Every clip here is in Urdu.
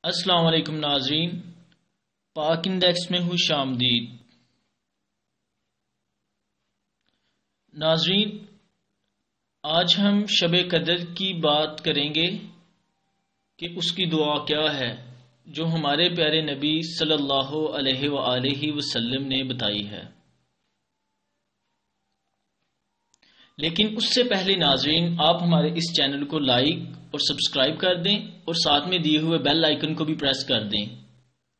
السلام علیکم ناظرین، پاک انڈیکس میں خوش آمدید۔ ناظرین، آج ہم شب قدر کی بات کریں گے کہ اس کی دعا کیا ہے جو ہمارے پیارے نبی صلی اللہ علیہ وآلہ وسلم نے بتائی ہے۔ لیکن اس سے پہلے ناظرین، آپ ہمارے اس چینل کو لائک اور سبسکرائب کر دیں اور ساتھ میں دیے ہوئے بیل آئیکن کو بھی پریس کر دیں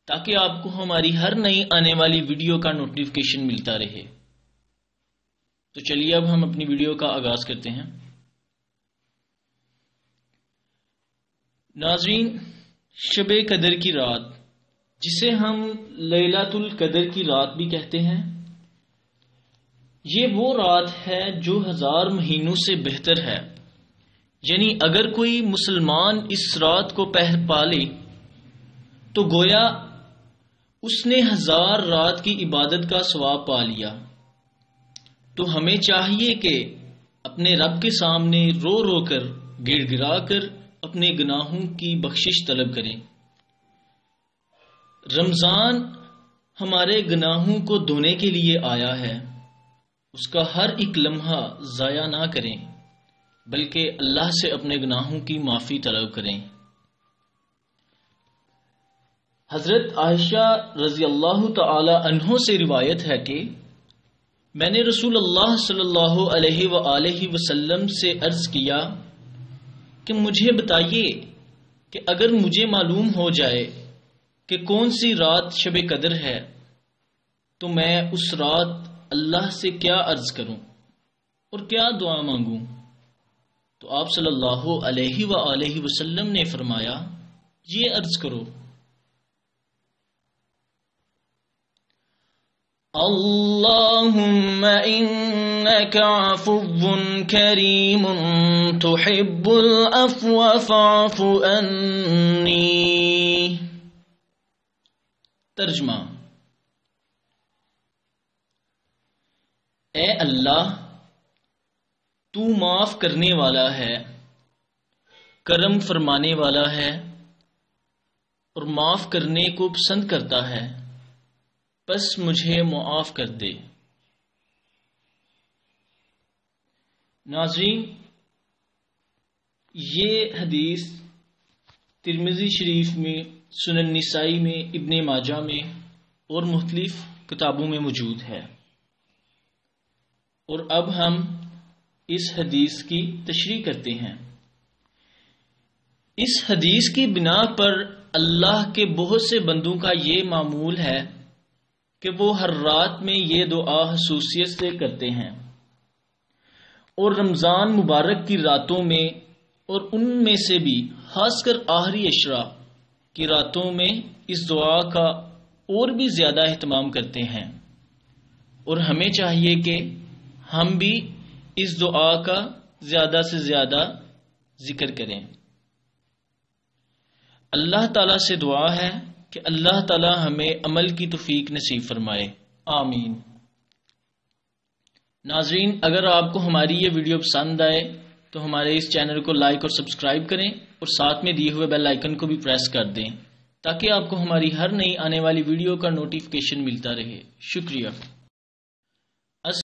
تاکہ آپ کو ہماری ہر نئی آنے والی ویڈیو کا نوٹیفیکیشن ملتا رہے۔ تو چلیے اب ہم اپنی ویڈیو کا آغاز کرتے ہیں۔ ناظرین، شب قدر کی رات، جسے ہم لیلۃ القدر کی رات بھی کہتے ہیں، یہ وہ رات ہے جو 1000 مہینوں سے بہتر ہے۔ یعنی اگر کوئی مسلمان اس رات کو پا لے تو گویا اس نے 1000 رات کی عبادت کا ثواب پا لیا۔ تو ہمیں چاہیے کہ اپنے رب کے سامنے رو رو کر، گڑ گڑا کر اپنے گناہوں کی بخشش طلب کریں۔ رمضان ہمارے گناہوں کو دھونے کے لیے آیا ہے، اس کا ہر ایک لمحہ ضائع نہ کریں بلکہ اللہ سے اپنے گناہوں کی معافی طلب کریں۔ حضرت عائشہ رضی اللہ تعالی عنہ سے روایت ہے کہ میں نے رسول اللہ صلی اللہ علیہ وآلہ وسلم سے عرض کیا کہ مجھے بتائیے کہ اگر مجھے معلوم ہو جائے کہ کون سی رات شب قدر ہے تو میں اس رات اللہ سے کیا عرض کروں اور کیا دعا مانگوں؟ تو آپ صلی اللہ علیہ وآلہ وسلم نے فرمایا، یہ عرض کرو، اللہم انک عفو کریم تحب العفو فاعف عنی۔ ترجمہ: اے اللہ، تو معاف کرنے والا ہے، کرم فرمانے والا ہے اور معاف کرنے کو پسند کرتا ہے، بس مجھے معاف کر دے۔ ناظرین، یہ حدیث ترمذی شریف میں، سنن نسائی میں، ابن ماجہ میں اور مختلف کتابوں میں موجود ہے۔ اور اب ہم اس حدیث کی تشریح کرتے ہیں۔ اس حدیث کی بنا پر اللہ کے بہت سے بندوں کا یہ معمول ہے کہ وہ ہر رات میں یہ دعا خصوصیت سے کرتے ہیں، اور رمضان مبارک کی راتوں میں اور ان میں سے بھی خاص کر آخری عشرہ کی راتوں میں اس دعا کا اور بھی زیادہ اہتمام کرتے ہیں، اور ہمیں چاہیے کہ ہم بھی اس دعا کا زیادہ سے زیادہ ذکر کریں۔ اللہ تعالیٰ سے دعا ہے کہ اللہ تعالیٰ ہمیں عمل کی توفیق نصیب فرمائے، آمین۔ ناظرین، اگر آپ کو ہماری یہ ویڈیو پسند آئے تو ہمارے اس چینل کو لائک اور سبسکرائب کریں اور ساتھ میں دیے ہوئے بیل آئیکن کو بھی پریس کر دیں تاکہ آپ کو ہماری ہر نئی آنے والی ویڈیو کا نوٹیفیکیشن ملتا رہے۔ شکریہ۔